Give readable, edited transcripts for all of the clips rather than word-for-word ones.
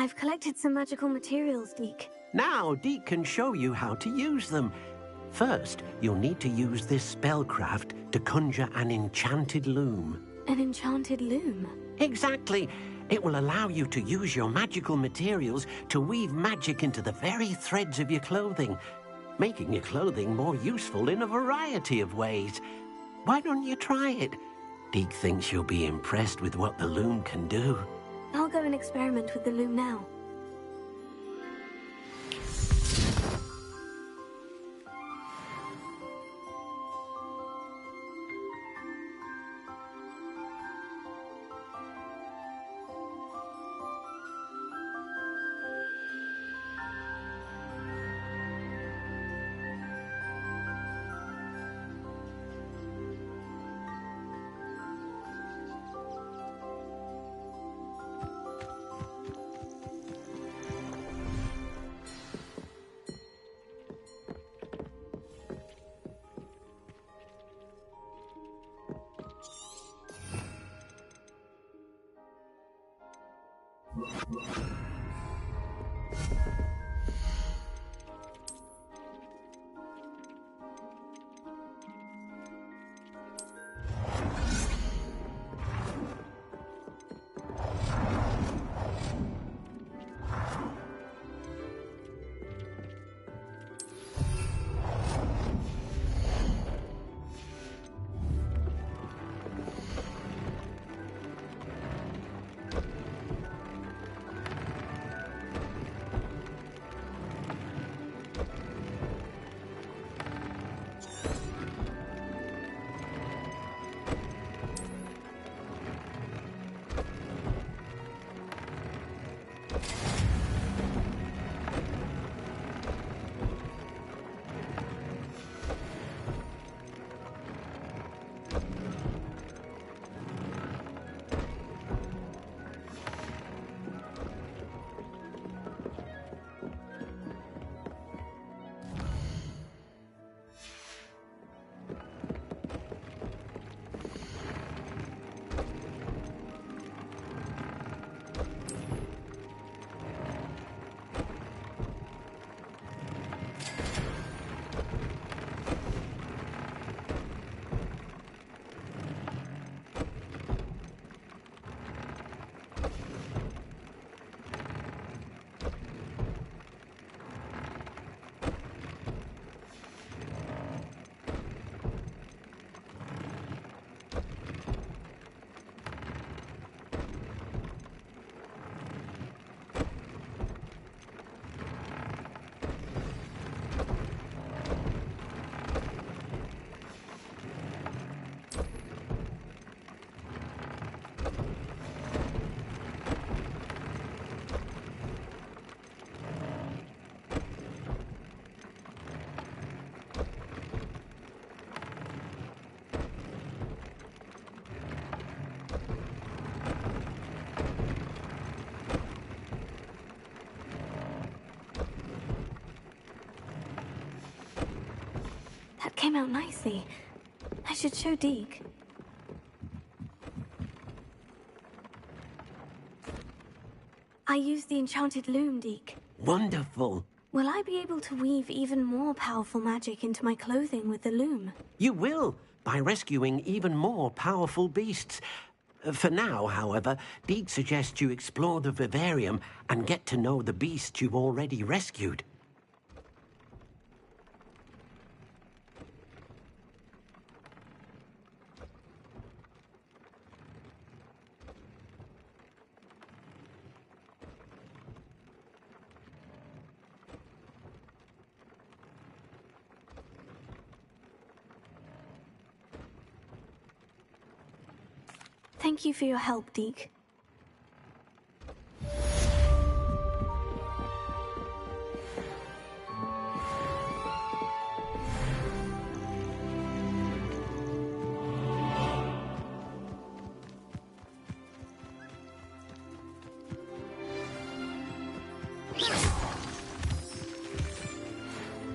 I've collected some magical materials, Deke. Now, Deke can show you how to use them. First, you'll need to use this spellcraft to conjure an enchanted loom. An enchanted loom? Exactly. It will allow you to use your magical materials to weave magic into the very threads of your clothing, making your clothing more useful in a variety of ways. Why don't you try it? Deke thinks you'll be impressed with what the loom can do. I'll go and experiment with the loom now. That came out nicely. I should show Deke. I used the enchanted loom, Deke. Wonderful. Will I be able to weave even more powerful magic into my clothing with the loom? You will, by rescuing even more powerful beasts. For now, however, Deke suggests you explore the vivarium and get to know the beasts you've already rescued. Thank you for your help, Deke.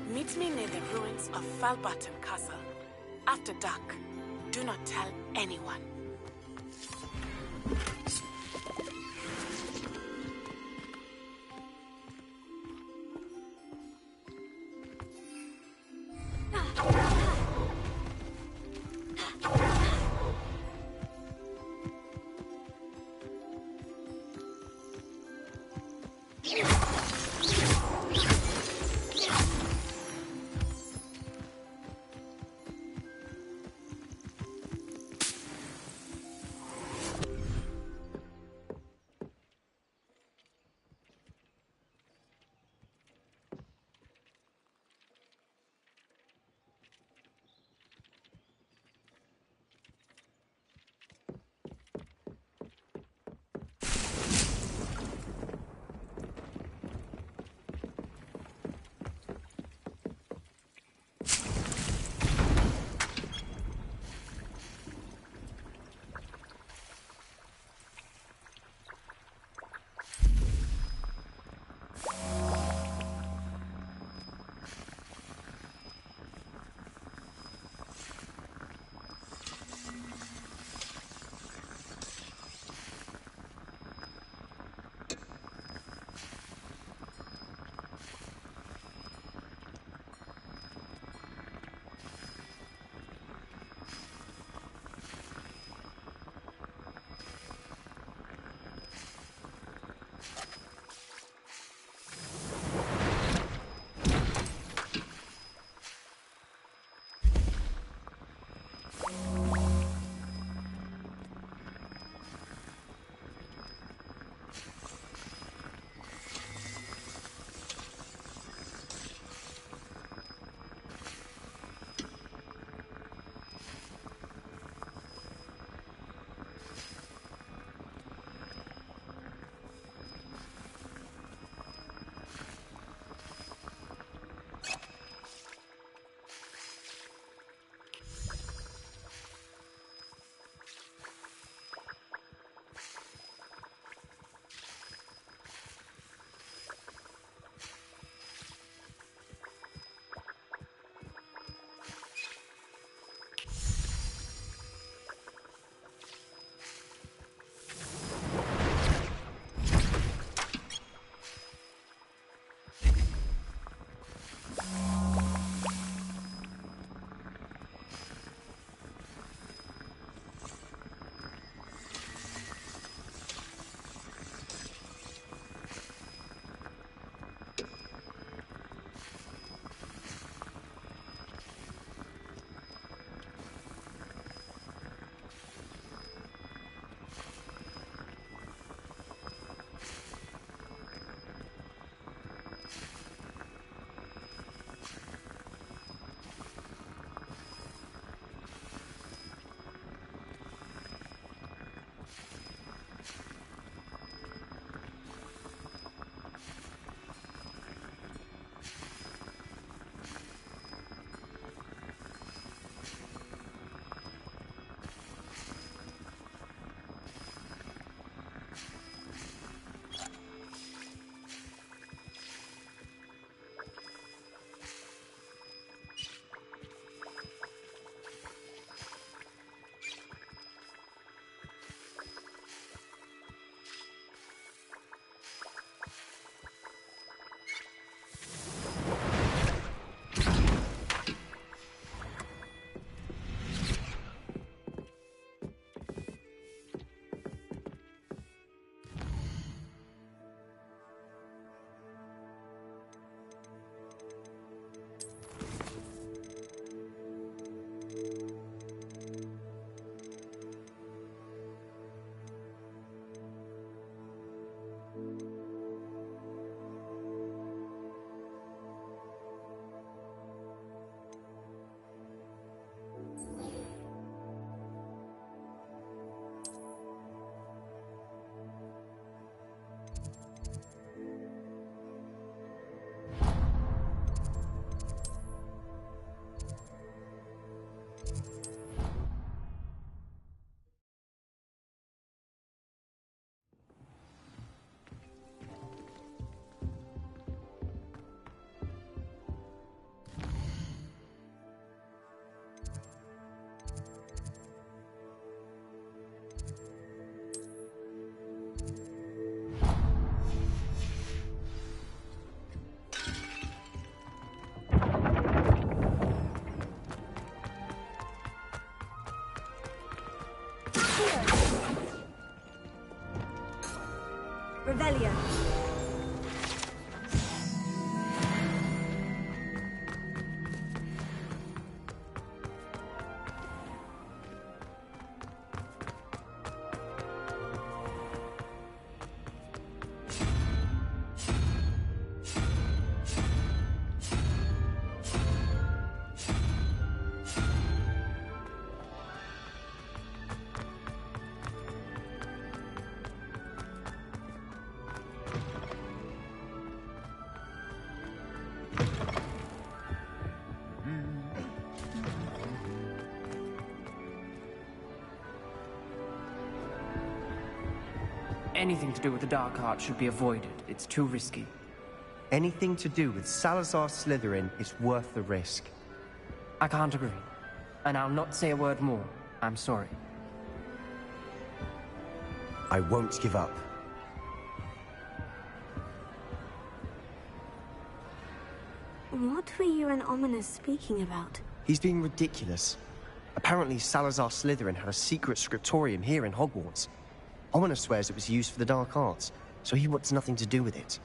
Meet me near the ruins of Falbaton Castle. After dark. Do not tell anyone. Anything to do with the Dark Arts should be avoided. It's too risky. Anything to do with Salazar Slytherin is worth the risk. I can't agree. And I'll not say a word more. I'm sorry. I won't give up. What were you and Ominous speaking about? He's being ridiculous. Apparently Salazar Slytherin had a secret scriptorium here in Hogwarts. Ominous swears it was used for the Dark Arts, so he wants nothing to do with it.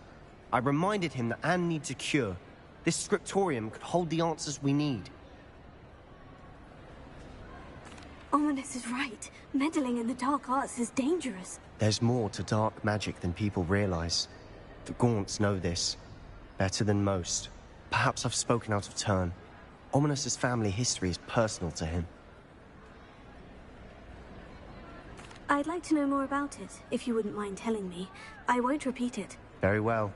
I reminded him that Anne needs a cure. This scriptorium could hold the answers we need. Ominous is right. Meddling in the dark arts is dangerous. There's more to dark magic than people realize. The Gaunts know this. Better than most. Perhaps I've spoken out of turn. Ominous's family history is personal to him. I'd like to know more about it, if you wouldn't mind telling me. I won't repeat it. Very well.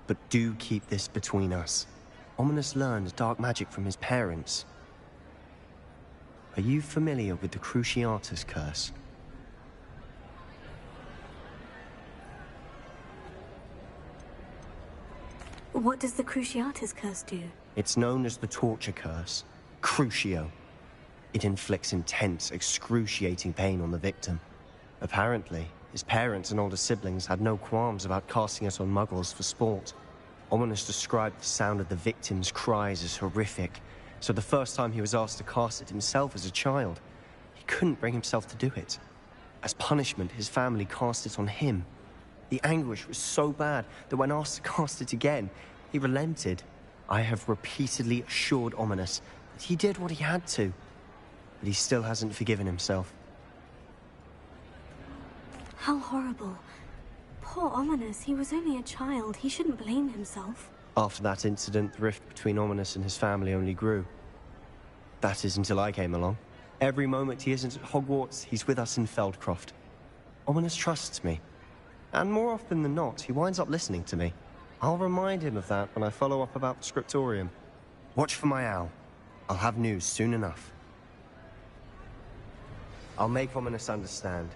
But do keep this between us. Ominous learned dark magic from his parents. Are you familiar with the Cruciatus Curse? What does the Cruciatus Curse do? It's known as the Torture Curse. Crucio. It inflicts intense, excruciating pain on the victim. Apparently, his parents and older siblings had no qualms about casting it on muggles for sport. Ominous described the sound of the victim's cries as horrific, so the first time he was asked to cast it himself as a child, he couldn't bring himself to do it. As punishment, his family cast it on him. The anguish was so bad that when asked to cast it again, he relented. I have repeatedly assured Ominous that he did what he had to, but he still hasn't forgiven himself. How horrible. Poor Ominous, he was only a child. He shouldn't blame himself. After that incident, the rift between Ominous and his family only grew. That is until I came along. Every moment he isn't at Hogwarts, he's with us in Feldcroft. Ominous trusts me. And more often than not, he winds up listening to me. I'll remind him of that when I follow up about the scriptorium. Watch for my owl. I'll have news soon enough. I'll make Ominous understand.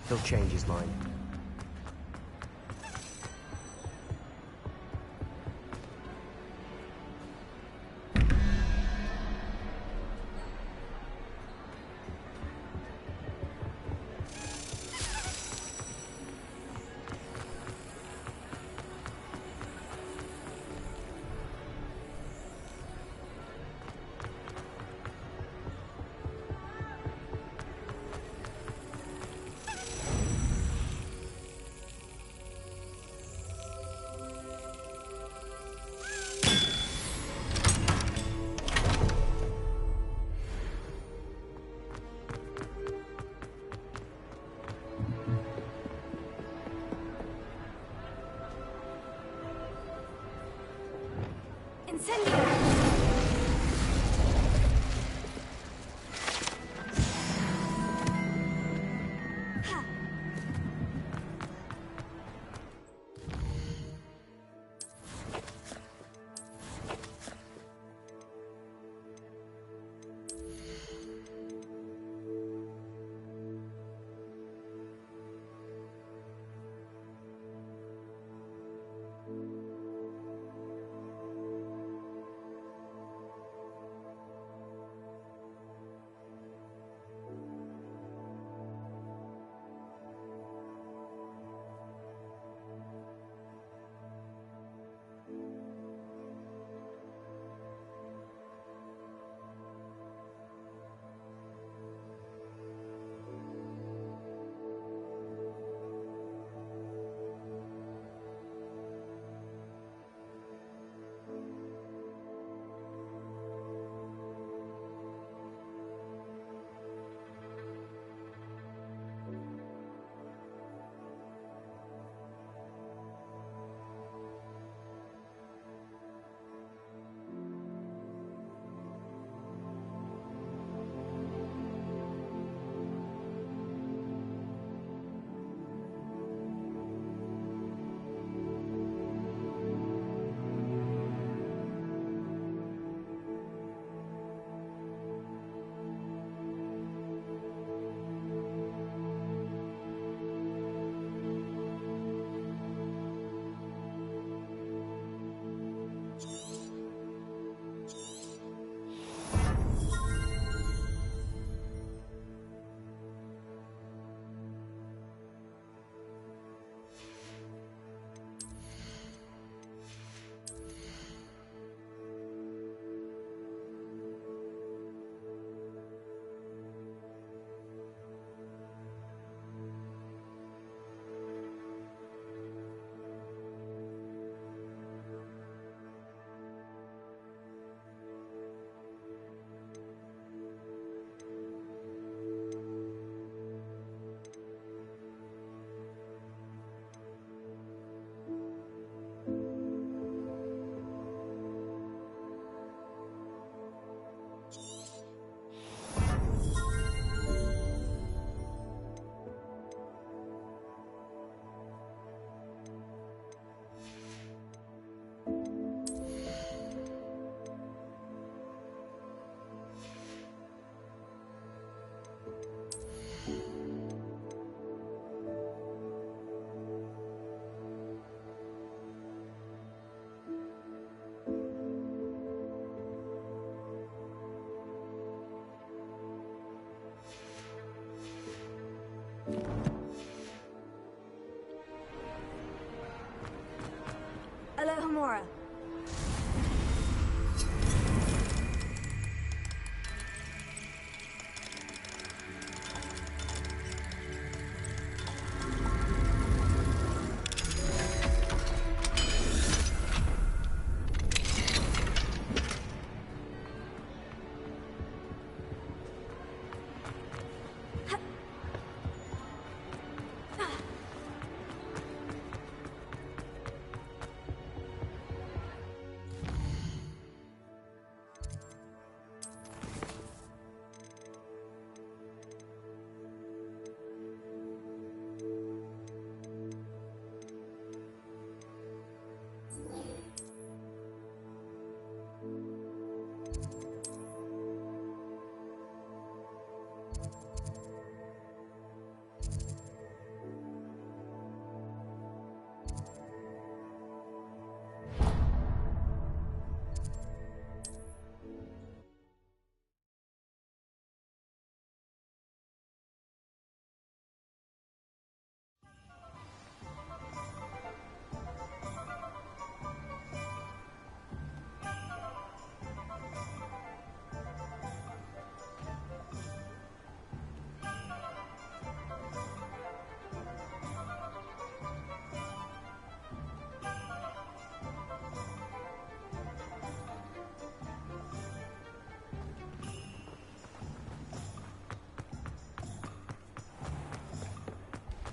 He'll change his mind.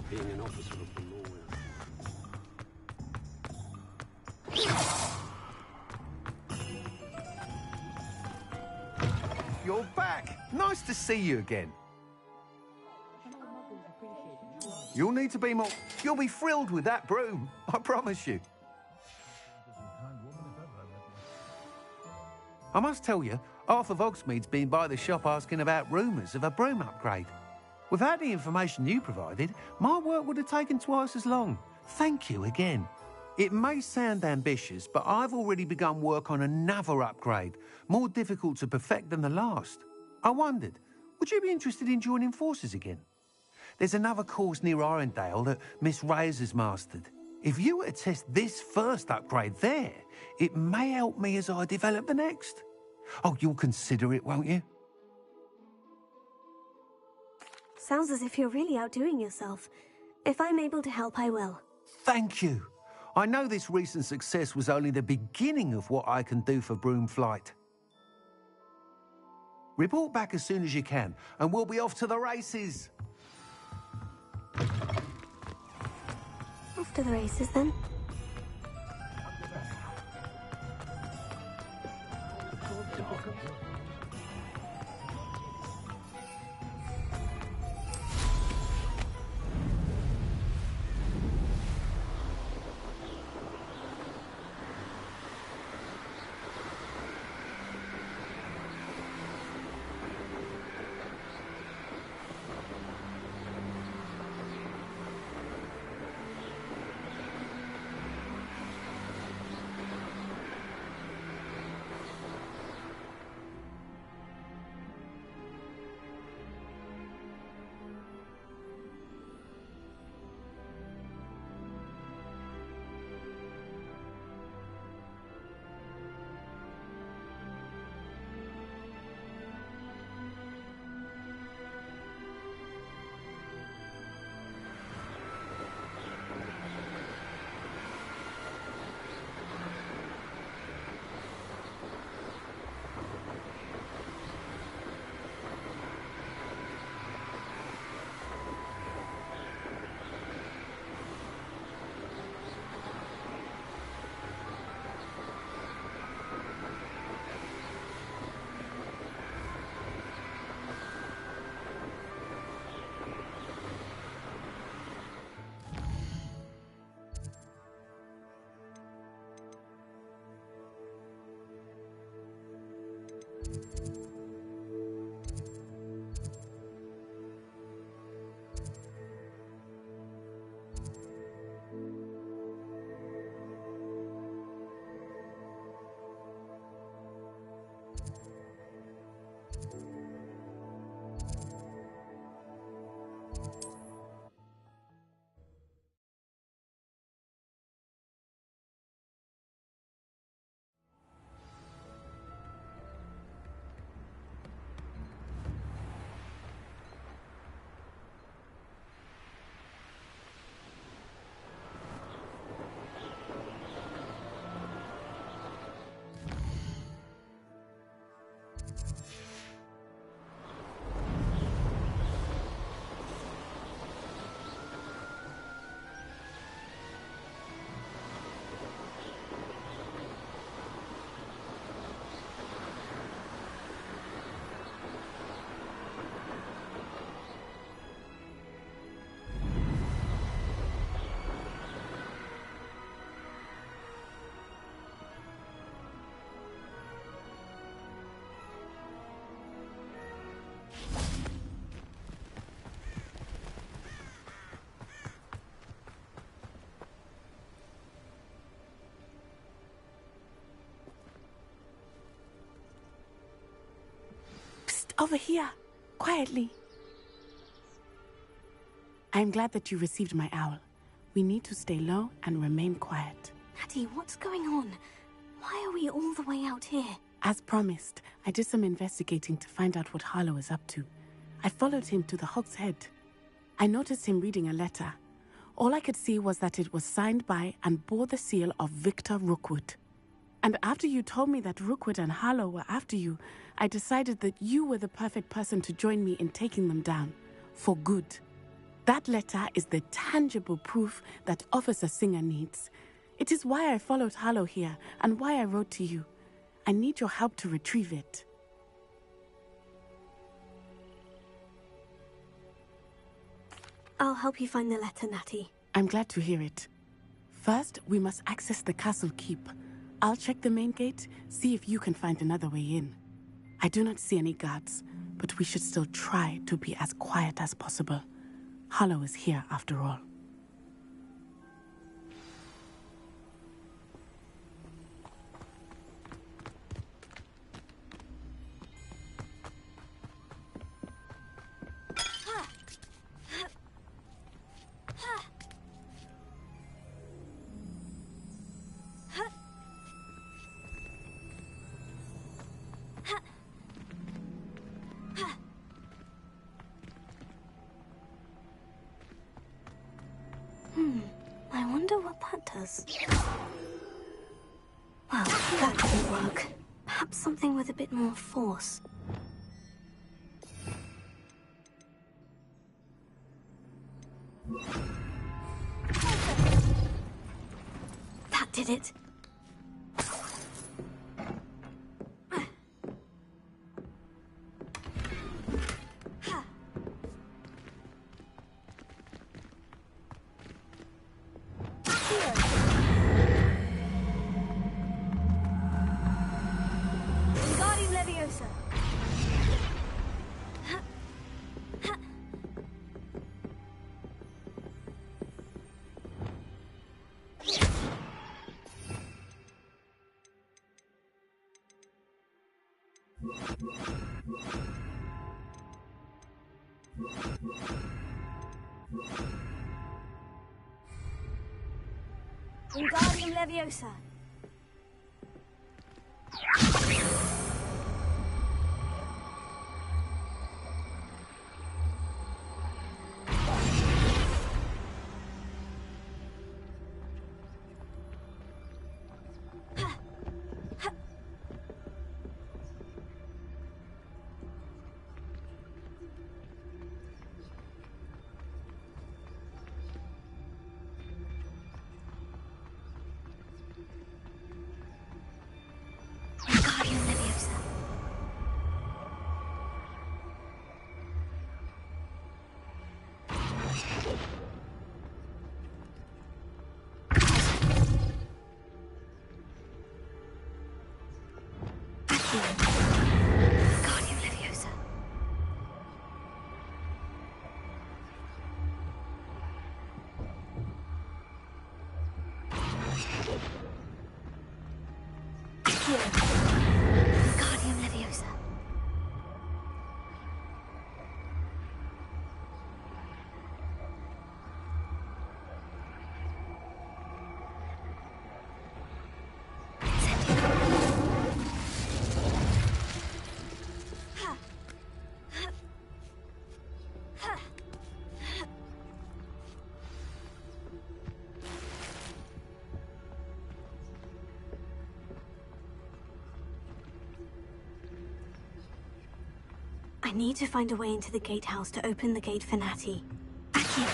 being an officer of the law. You're back! Nice to see you again. You'll need to be more... You'll be thrilled with that broom, I promise you. I must tell you, Arthur Vogsmeade's been by the shop asking about rumours of a broom upgrade. Without the information you provided, my work would have taken twice as long. Thank you again. It may sound ambitious, but I've already begun work on another upgrade, more difficult to perfect than the last. I wondered, would you be interested in joining forces again? There's another course near Arendale that Miss Reyes has mastered. If you were to test this first upgrade there, it may help me as I develop the next. Oh, you'll consider it, won't you? Sounds as if you're really outdoing yourself. If I'm able to help, I will. Thank you. I know this recent success was only the beginning of what I can do for broom flight. Report back as soon as you can, and we'll be off to the races. Off to the races, then. Over here, quietly. I'm glad that you received my owl. We need to stay low and remain quiet. Maddie, what's going on? Why are we all the way out here? As promised, I did some investigating to find out what Harlow is up to. I followed him to the Hog's Head. I noticed him reading a letter. All I could see was that it was signed by and bore the seal of Victor Rookwood. And after you told me that Rookwood and Harlow were after you, I decided that you were the perfect person to join me in taking them down. For good. That letter is the tangible proof that Officer Singer needs. It is why I followed Harlow here and why I wrote to you. I need your help to retrieve it. I'll help you find the letter, Natty. I'm glad to hear it. First, we must access the castle keep. I'll check the main gate, see if you can find another way in. I do not see any guards, but we should still try to be as quiet as possible. Harlow is here after all. I wonder what that does. Well, that didn't work. Perhaps something with a bit more force. That did it. Wingardium Leviosa. Wingardium Leviosa. Wingardium Leviosa. Wingardium Leviosa. Wingardium Leviosa. I need to find a way into the gatehouse to open the gate for Natty. Accio.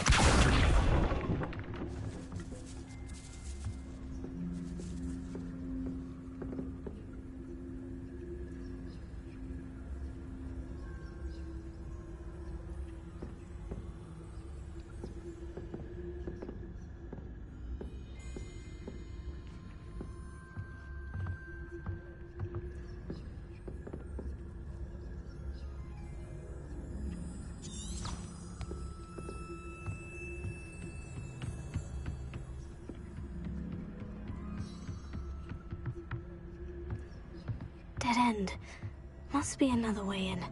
Dead end. Must be another way in.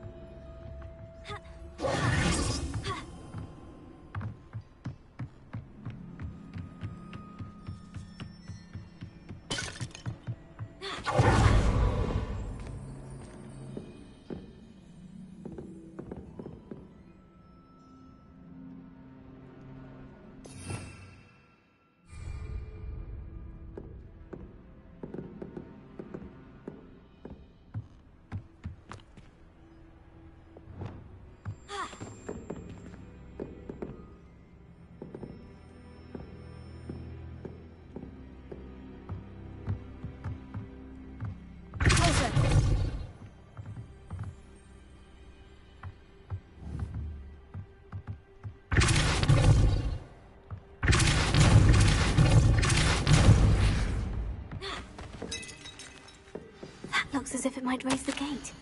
Looks as if it might raise the gate.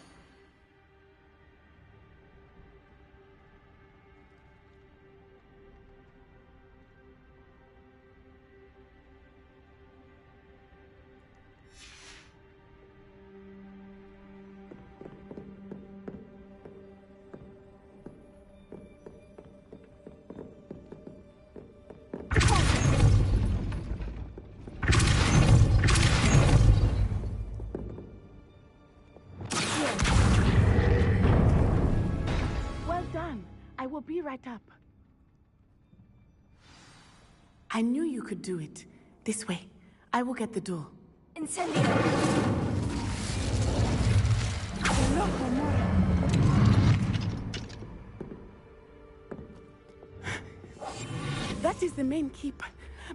Be right up. I knew you could do it. This way. I will get the door. Incendio! That is the main keep.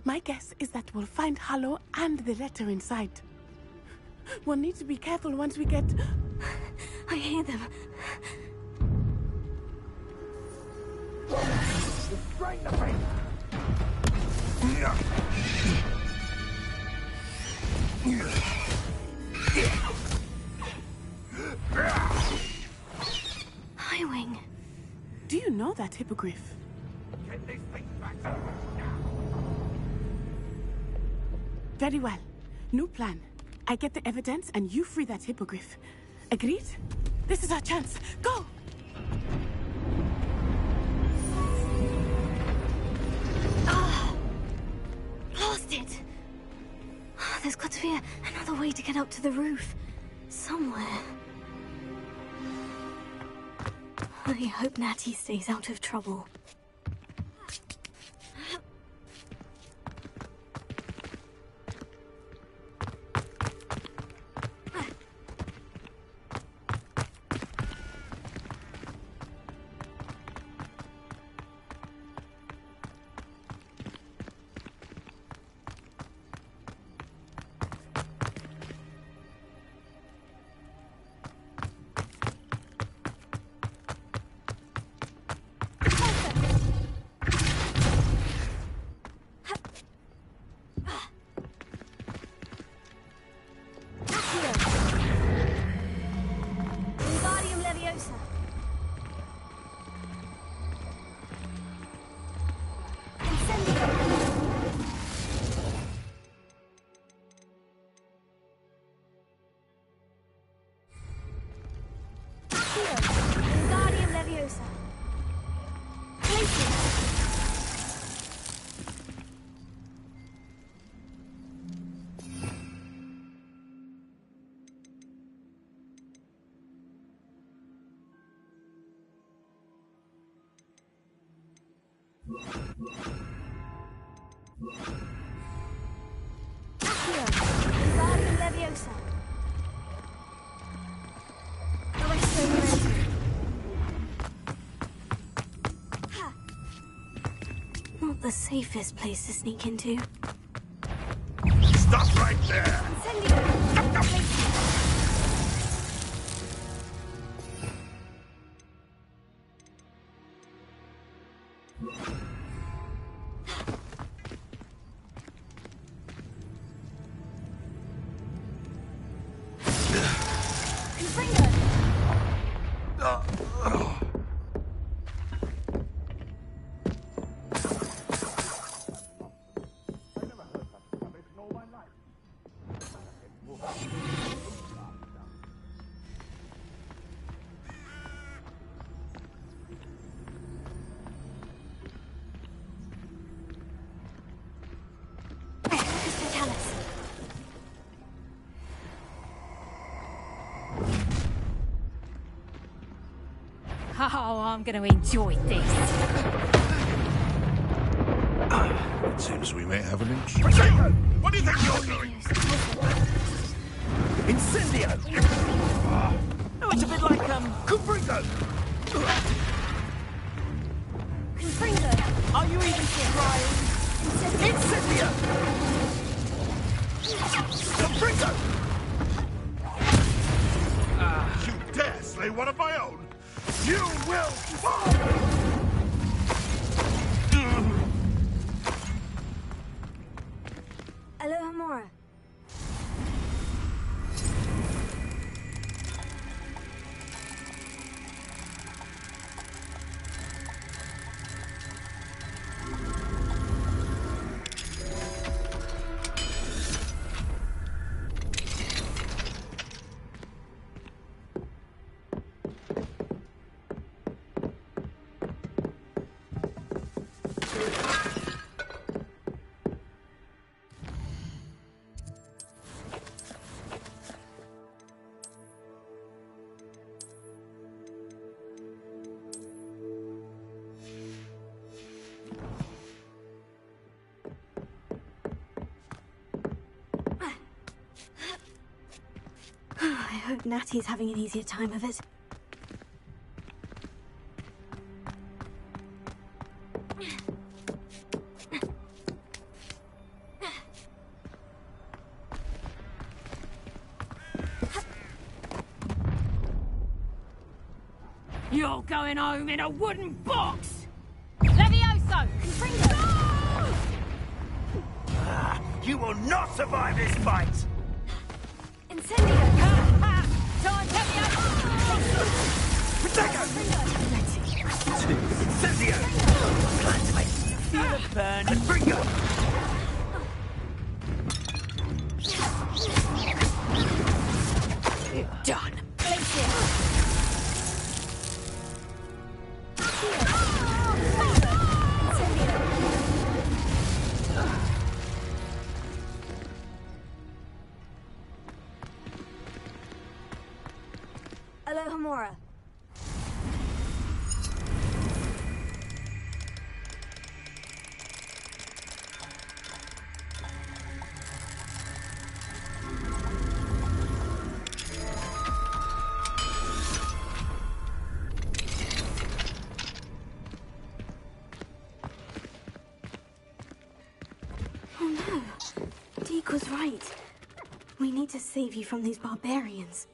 My guess is that we'll find Harlow and the letter inside. We'll need to be careful once we get... I hear them. Restrain the beast! Highwing. Do you know that hippogriff? Get these things back. Very well. New plan. I get the evidence and you free that hippogriff. Agreed? This is our chance. Go! Lost it! There's got to be another way to get up to the roof. Somewhere. I hope Natty stays out of trouble. Not the safest place to sneak into. Stop right there! Oh, I'm going to enjoy this. It seems we may have an inch. What do you think you're doing? Incendio! Oh, it's a bit like, Cubrigo! Confringo! Are you even trying? Incendio! Cubrigo! You dare slay one of my own? You will fall! Aloha Mora. hope Natty's having an easier time of it. You're going home in a wooden box! Levioso! Confringo! You will not survive this fight! Incendio! Time, Protego! Incendio! Feel it burn! Confringo! Done. Alohomora. Oh no. Deke was right. We need to save you from these barbarians.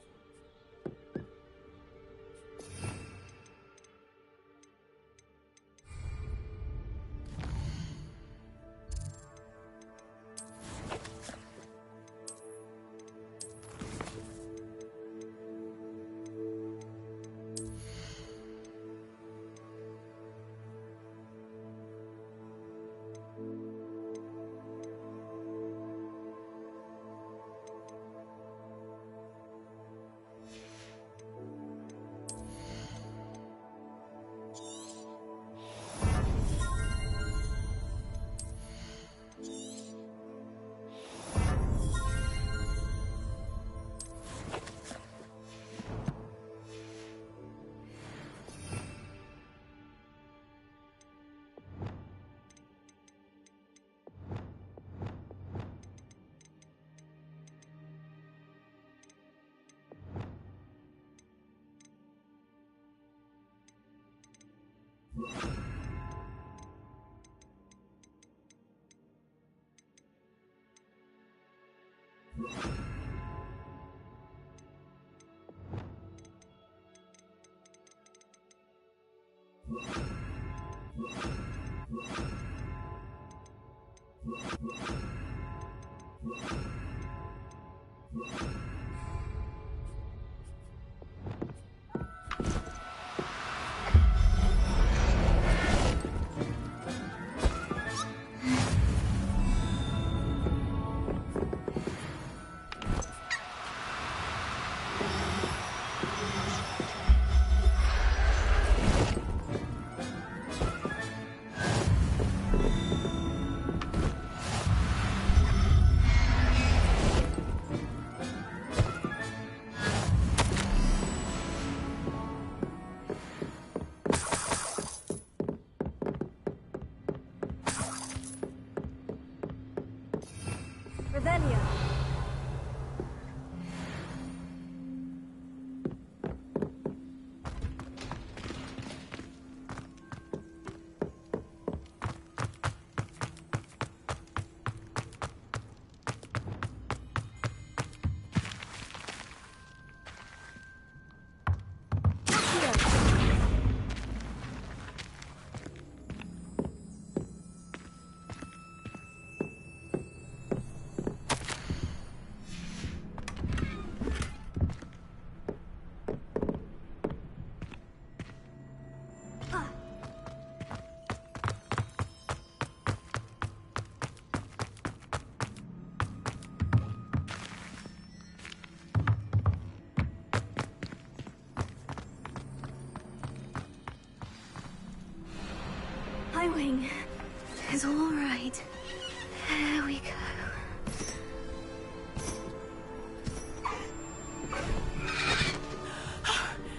Revelio. My wing is all right. There we go.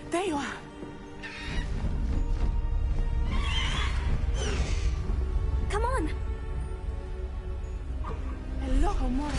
There you are. Come on. Hello, Mora.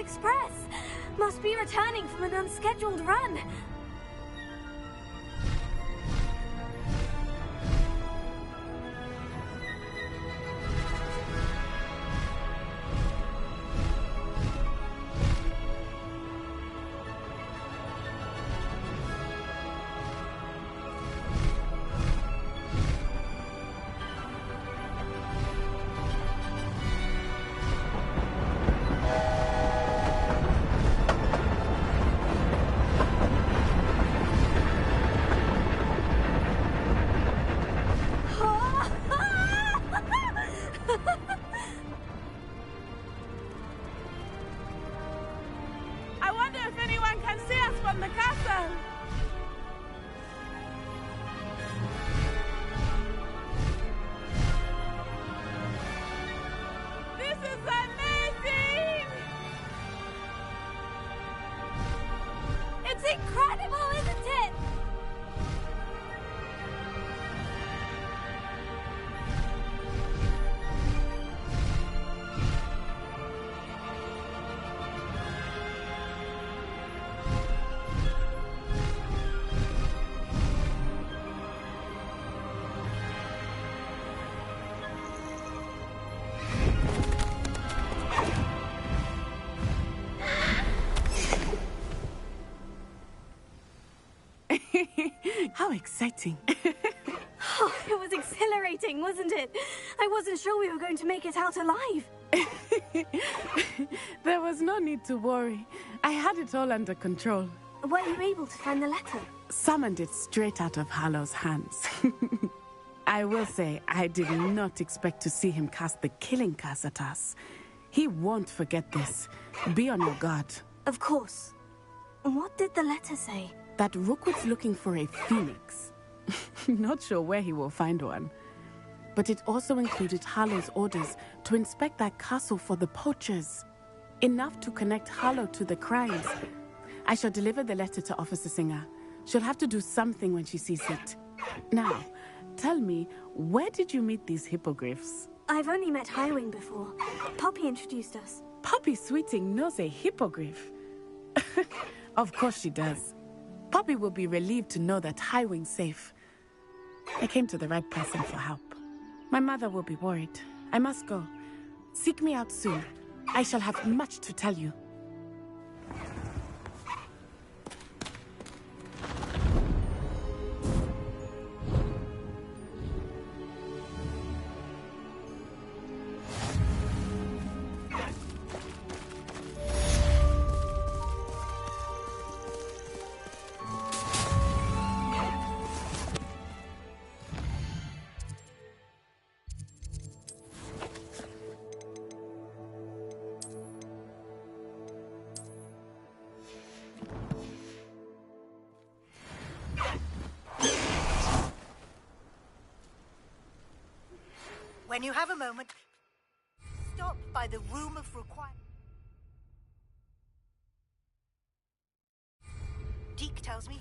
Express! Must be returning from an unscheduled run. I wonder if anyone can see us from the castle. This is amazing! It's incredible, isn't it? How exciting. Oh, it was exhilarating, wasn't it? I wasn't sure we were going to make it out alive. There was no need to worry. I had it all under control. Were you able to find the letter? Summoned it straight out of Hallow's hands. I will say, I did not expect to see him cast the killing curse at us. He won't forget this. Be on your guard. Of course. What did the letter say? That Rookwood's looking for a phoenix. Not sure where he will find one. But it also included Harlow's orders to inspect that castle for the poachers. Enough to connect Harlow to the crimes. I shall deliver the letter to Officer Singer. She'll have to do something when she sees it. Now, tell me, where did you meet these hippogriffs? I've only met Highwing before. Poppy introduced us. Poppy Sweeting knows a hippogriff. Of course she does. Poppy will be relieved to know that Highwing's safe. I came to the right person for help. My mother will be worried. I must go. Seek me out soon. I shall have much to tell you. When you have a moment, stop by the room of requirement. Deke tells me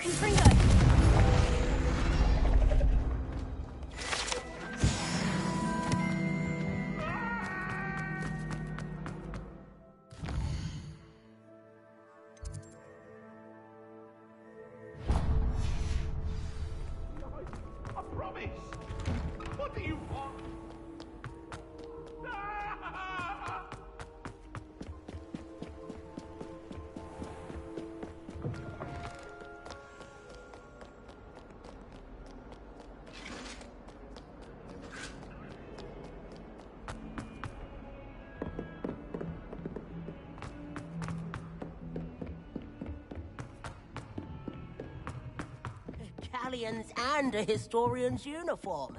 Confringo! I promise! What do you want? Galleons and a historian's uniform.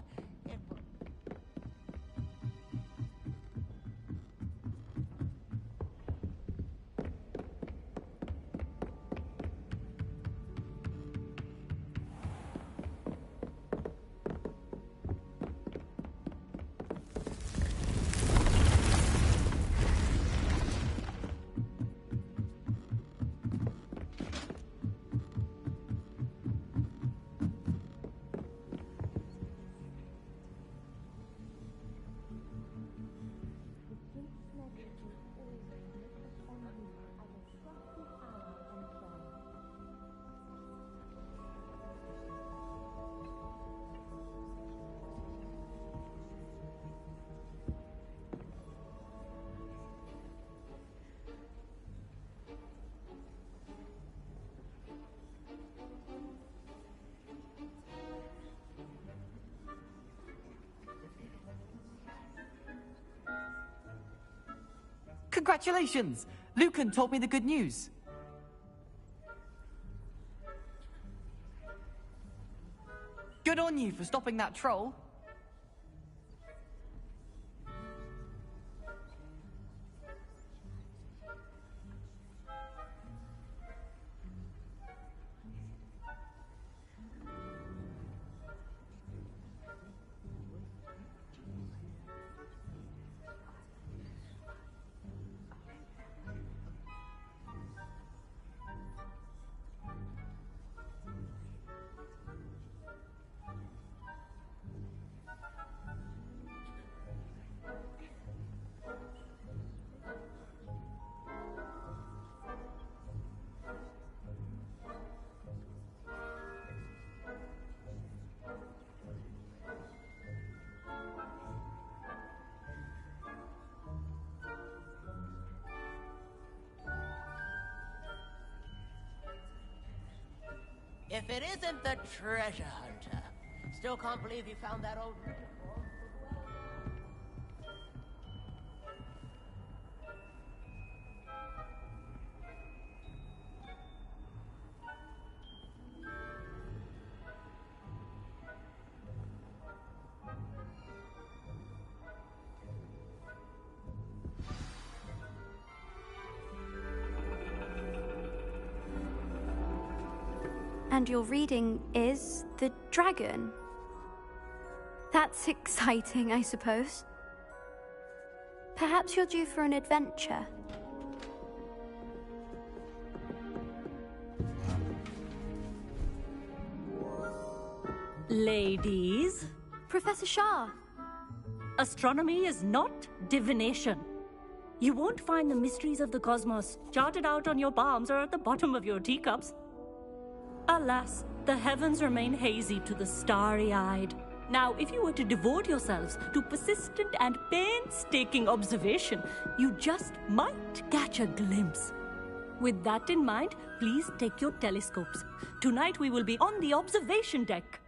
Congratulations! Lucan told me the good news. Good on you for stopping that troll. If it isn't the treasure hunter. Still can't believe you found that old uniform. And your reading is the dragon. That's exciting, I suppose. Perhaps you're due for an adventure. Ladies, Professor Shah. astronomy is not divination. You won't find the mysteries of the cosmos charted out on your palms or at the bottom of your teacups. Alas, the heavens remain hazy to the starry-eyed. Now, if you were to devote yourselves to persistent and painstaking observation, you just might catch a glimpse. With that in mind, please take your telescopes. Tonight we will be on the observation deck.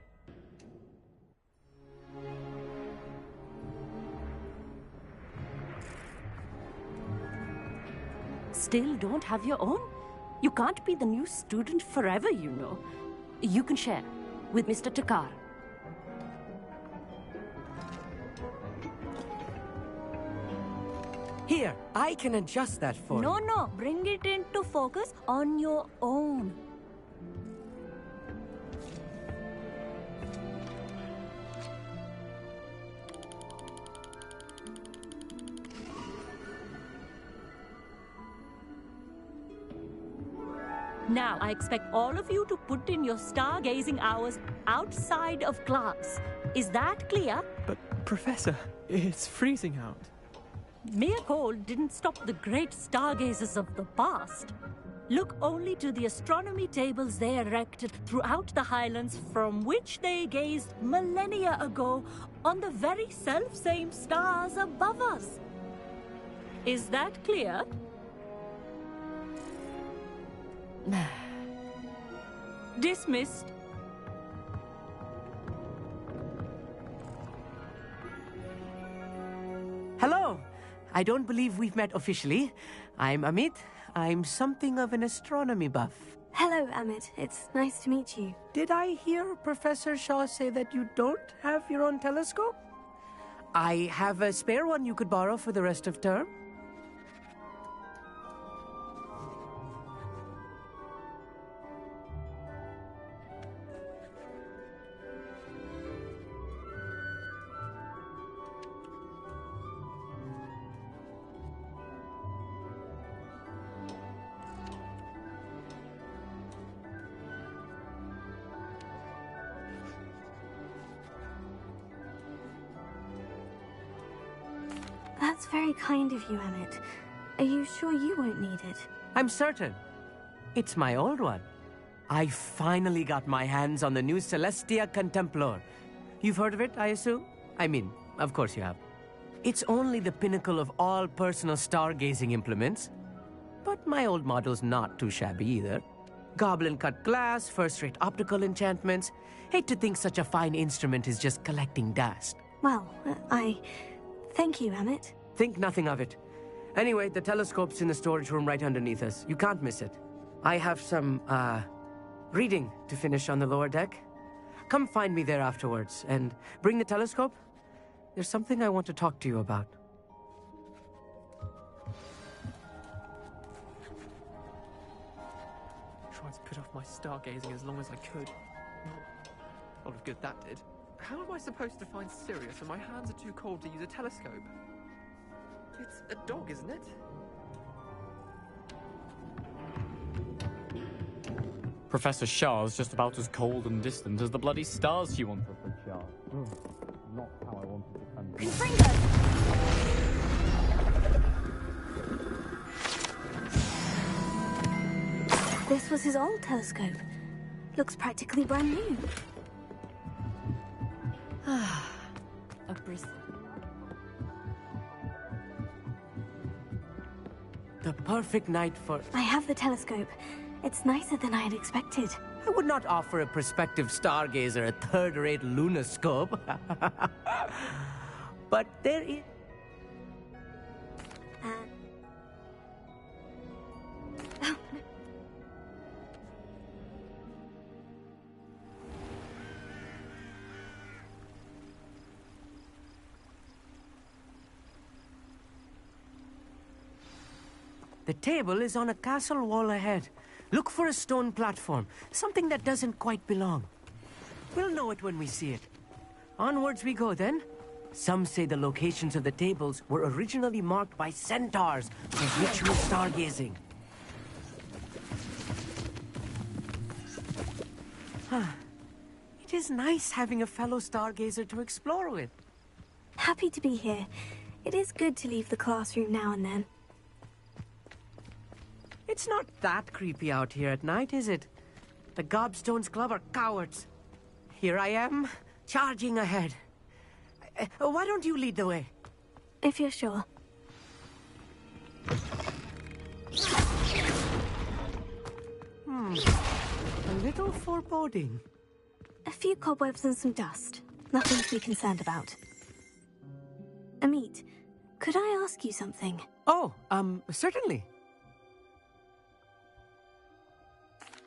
Still don't have your own? You can't be the new student forever, you know. You can share with Mr. Takar. Here, I can adjust that for you. No, bring it into focus on your own. Now, I expect all of you to put in your stargazing hours outside of class. Is that clear? But, Professor, it's freezing out. Mere cold didn't stop the great stargazers of the past. Look only to the astronomy tables they erected throughout the Highlands from which they gazed millennia ago on the very self-same stars above us. Is that clear? Dismissed. Hello. I don't believe we've met officially. I'm Amit. I'm something of an astronomy buff. Hello, Amit. It's nice to meet you. Did I hear Professor Shaw say that you don't have your own telescope? I have a spare one you could borrow for the rest of term. That's very kind of you, Amit. Are you sure you won't need it? I'm certain. It's my old one. I finally got my hands on the new Celestia Contemplor. You've heard of it, I assume? I mean, of course you have. It's only the pinnacle of all personal stargazing implements. But my old model's not too shabby either. Goblin-cut glass, first-rate optical enchantments. Hate to think such a fine instrument is just collecting dust. Well, Thank you, Amit. Think nothing of it. Anyway, the telescope's in the storage room right underneath us. You can't miss it. I have some, reading to finish on the lower deck. Come find me there afterwards, and bring the telescope. There's something I want to talk to you about. Tried to put off my stargazing as long as I could. A lot of good that did. How am I supposed to find Sirius when my hands are too cold to use a telescope? It's a dog, isn't it? Professor Shah's just about as cold and distant as the bloody stars you want, Professor Shah. Not how I wanted to come. This was his old telescope. Looks practically brand new. A bristle. The perfect night for... I have the telescope. It's nicer than I had expected. I would not offer a prospective stargazer a third-rate lunoscope. But there is... The table is on a castle wall ahead. Look for a stone platform, something that doesn't quite belong. We'll know it when we see it. Onwards we go, then. Some say the locations of the tables were originally marked by centaurs for ritual stargazing. It is nice having a fellow stargazer to explore with. Happy to be here. It is good to leave the classroom now and then. It's not that creepy out here at night, is it? The Gobstones Club are cowards. Here I am, charging ahead. Why don't you lead the way? If you're sure. A little foreboding. A few cobwebs and some dust. Nothing to be concerned about. Amit, could I ask you something? Oh, certainly.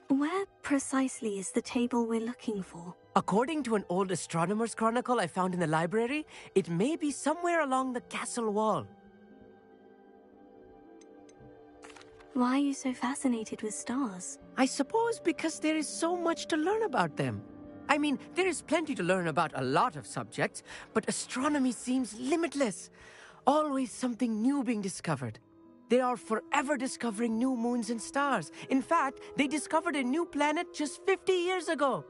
Where precisely is the table we're looking for? According to an old astronomer's chronicle I found in the library, it may be somewhere along the castle wall. Why are you so fascinated with stars? I suppose because there is so much to learn about them. I mean, there is plenty to learn about a lot of subjects, but astronomy seems limitless. Always something new being discovered. They are forever discovering new moons and stars. In fact, they discovered a new planet just 50 years ago.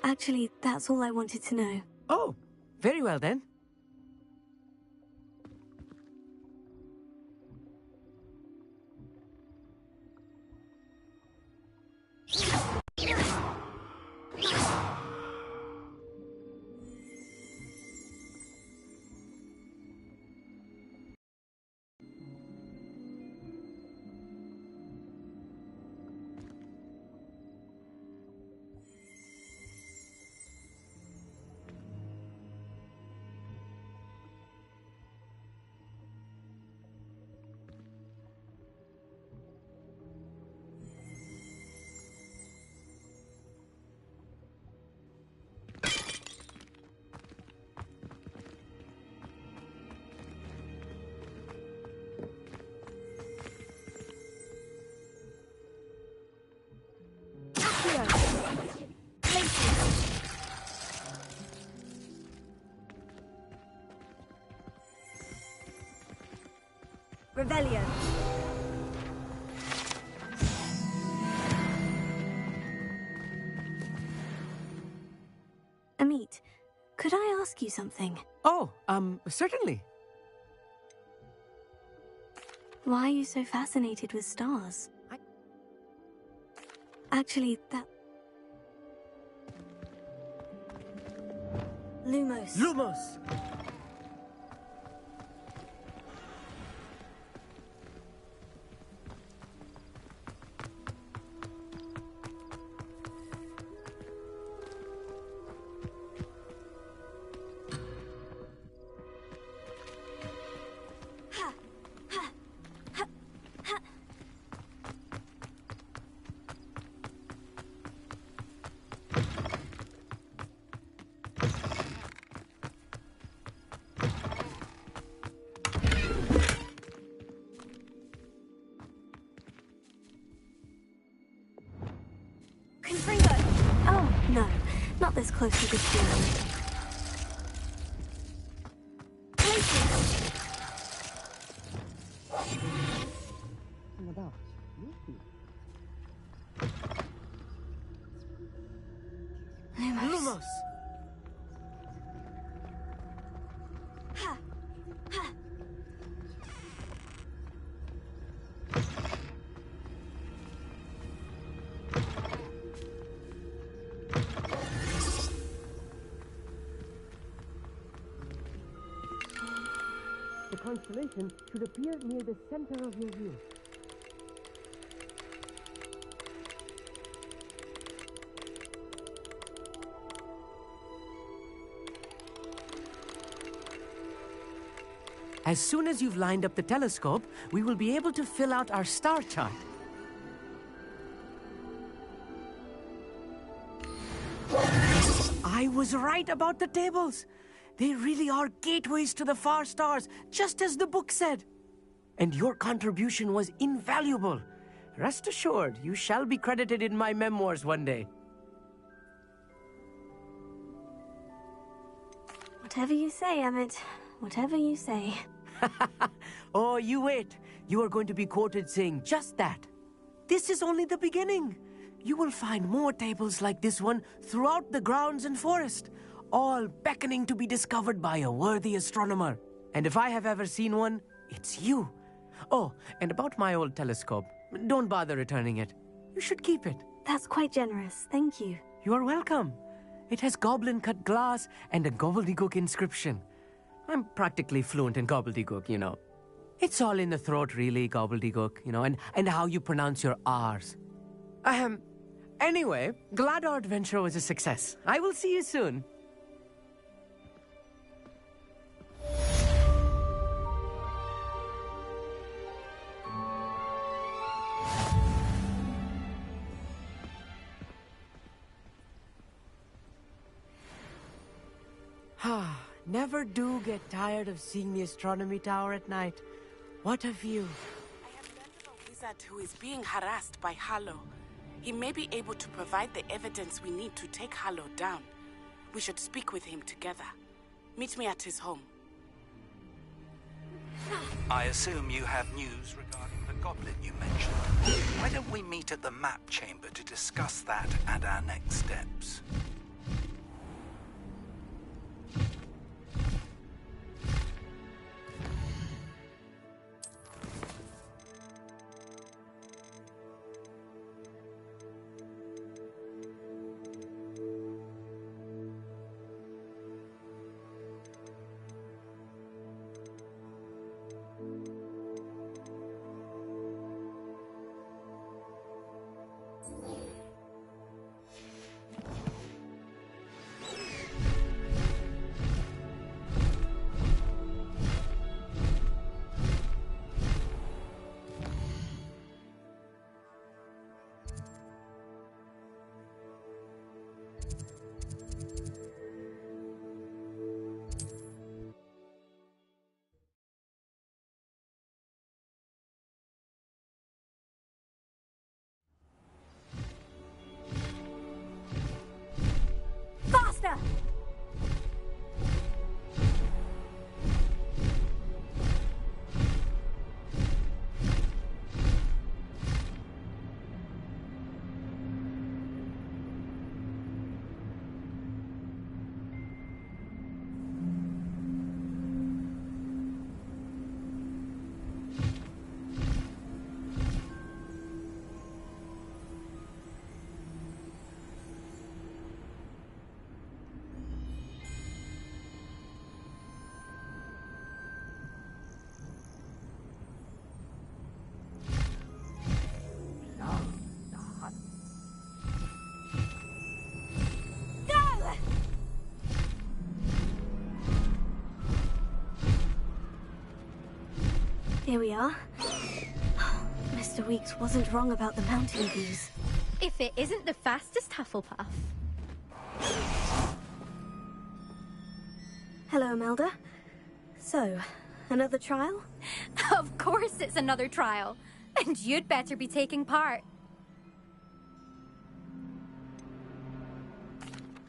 Actually, that's all I wanted to know. Oh, very well then. Revelio. Amit, could I ask you something? Oh, certainly. Why are you so fascinated with stars? Actually, that... Lumos. Lumos! Oh, no. Not this close to this planet. Lumos! The constellation should appear near the center of your view. As soon as you've lined up the telescope, we will be able to fill out our star chart. I was right about the tables. They really are gateways to the far stars, just as the book said. And your contribution was invaluable. Rest assured, you shall be credited in my memoirs one day. Whatever you say, Amit. Whatever you say. Oh, you wait. You are going to be quoted saying just that. This is only the beginning. You will find more tables like this one throughout the grounds and forest, all beckoning to be discovered by a worthy astronomer. And if I have ever seen one, it's you. Oh, and about my old telescope, don't bother returning it. You should keep it. That's quite generous. Thank you. You are welcome. It has goblin-cut glass and a gobbledygook inscription. I'm practically fluent in gobbledygook, you know. It's all in the throat, really, gobbledygook, you know, and how you pronounce your R's. Anyway, glad our adventure was a success. I will see you soon. Never do get tired of seeing the astronomy tower at night. What a view. I have learned of a wizard who is being harassed by Harlow. He may be able to provide the evidence we need to take Harlow down. We should speak with him together. Meet me at his home. I assume you have news regarding the goblin you mentioned. Why don't we meet at the map chamber to discuss that and our next steps? Faster! Here we are. Mr. Weeks wasn't wrong about the mountain views. If it isn't the fastest Hufflepuff. Hello, Imelda. So, another trial? Of course it's another trial. And you'd better be taking part.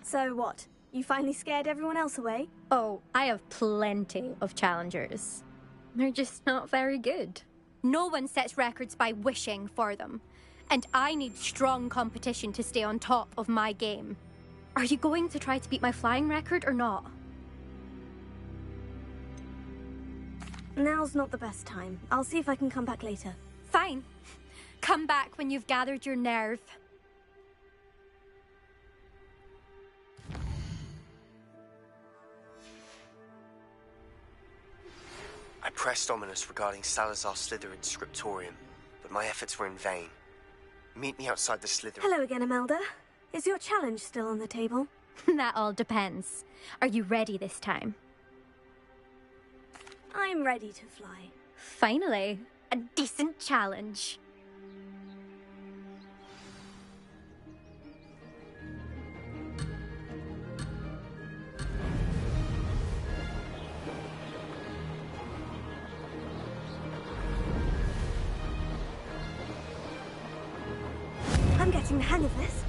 So what? You finally scared everyone else away? Oh, I have plenty of challengers. They're just not very good. No one sets records by wishing for them. And I need strong competition to stay on top of my game. Are you going to try to beat my flying record or not? Now's not the best time. I'll see if I can come back later. Fine. Come back when you've gathered your nerve. I pressed Ominous regarding Salazar Slytherin's scriptorium, but my efforts were in vain. Meet me outside the Slytherin... Hello again, Imelda. Is your challenge still on the table? That all depends. Are you ready this time? I'm ready to fly. Finally, a decent challenge. I'm getting the hang of this.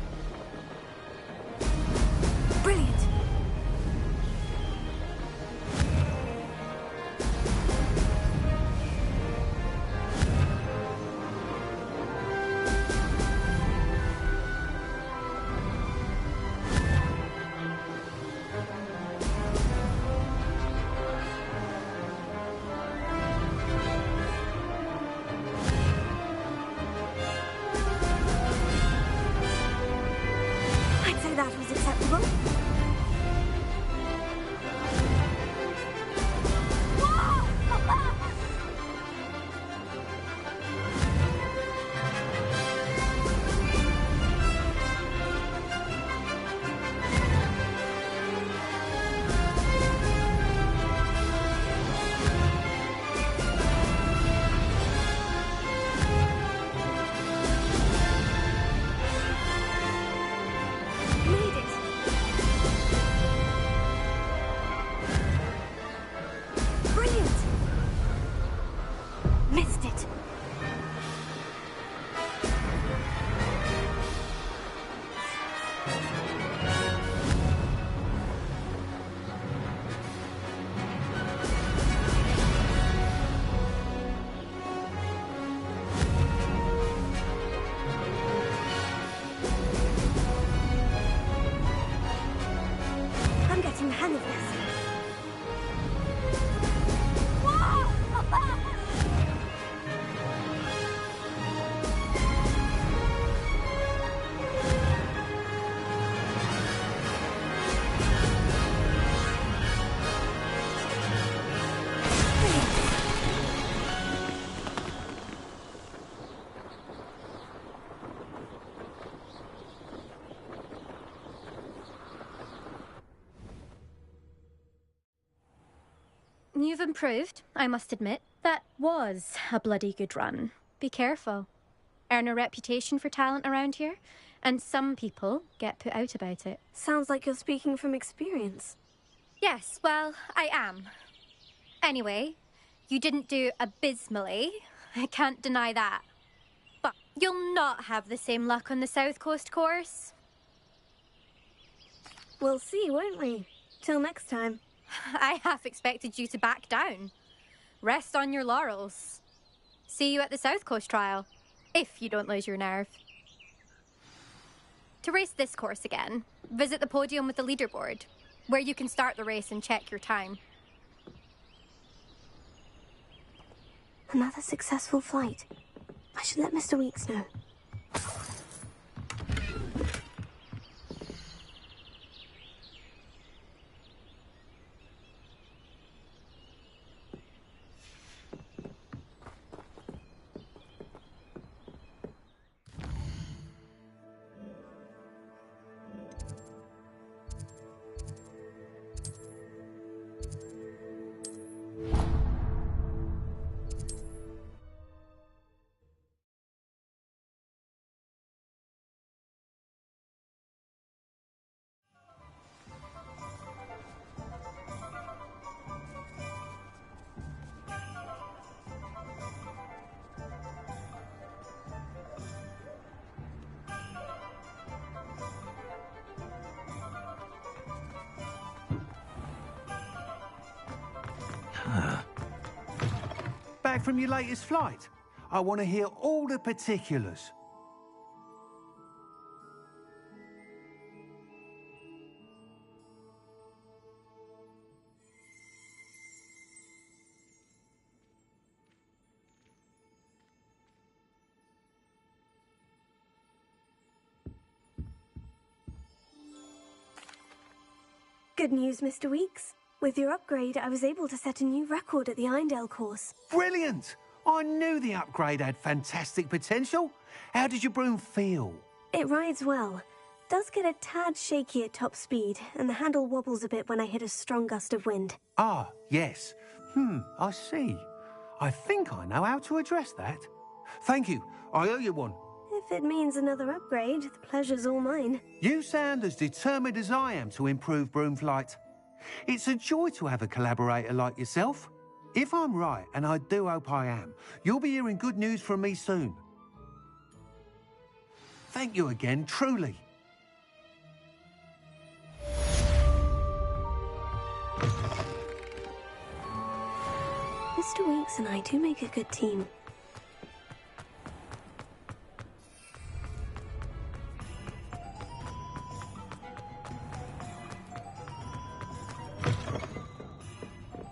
Brilliant. That was acceptable. You've improved, I must admit. That was a bloody good run. Be careful. Earn a reputation for talent around here, and some people get put out about it. Sounds like you're speaking from experience. Yes, well, I am. Anyway, you didn't do abysmally. I can't deny that. But you'll not have the same luck on the South Coast course. We'll see, won't we? Till next time. I half expected you to back down. Rest on your laurels. See you at the South Coast trial, if you don't lose your nerve. To race this course again, visit the podium with the leaderboard, where you can start the race and check your time. Another successful flight. I should let Mr. Weeks know. Back from your latest flight? I want to hear all the particulars. Good news, Mr. Weeks. With your upgrade, I was able to set a new record at the Irondale course. Brilliant! I knew the upgrade had fantastic potential. How did your broom feel? It rides well. Does get a tad shaky at top speed, and the handle wobbles a bit when I hit a strong gust of wind. Ah, yes. I see. I think I know how to address that. Thank you. I owe you one. If it means another upgrade, the pleasure's all mine. You sound as determined as I am to improve broom flight. It's a joy to have a collaborator like yourself. If I'm right, and I do hope I am, you'll be hearing good news from me soon. Thank you again, truly. Mr. Weeks and I do make a good team.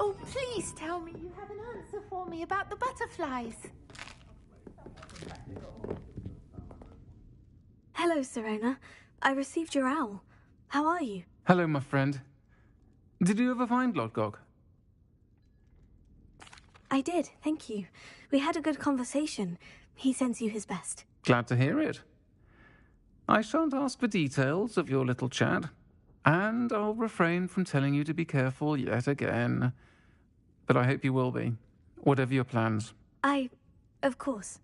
Oh, please tell me you have an answer for me about the butterflies. Hello, Serona. I received your owl. How are you? Hello, my friend. Did you ever find Lodgog? I did, thank you. We had a good conversation. He sends you his best. Glad to hear it. I shan't ask for details of your little chat, and I'll refrain from telling you to be careful yet again. But I hope you will be, whatever your plans. Of course.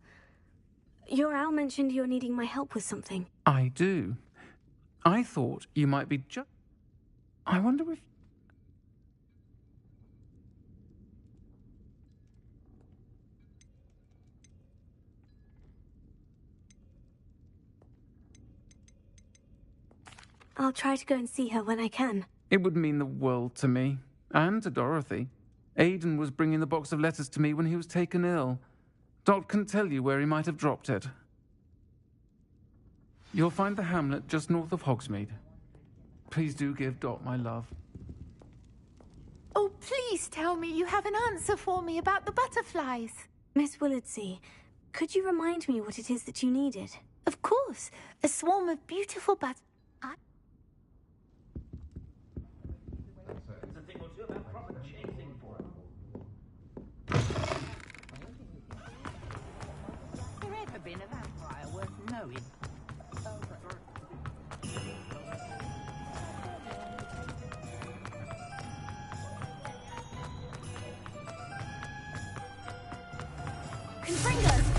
Your owl mentioned you're needing my help with something. I do. I thought you might be I wonder if... I'll try to go and see her when I can. It would mean the world to me, and to Dorothy. Aidan was bringing the box of letters to me when he was taken ill. Dot can tell you where he might have dropped it. You'll find the hamlet just north of Hogsmeade. Please do give Dot my love. Oh, please tell me you have an answer for me about the butterflies. Miss Willardsey, could you remind me what it is that you needed? Of course. A swarm of beautiful Been a vampire worth knowing. can bring us.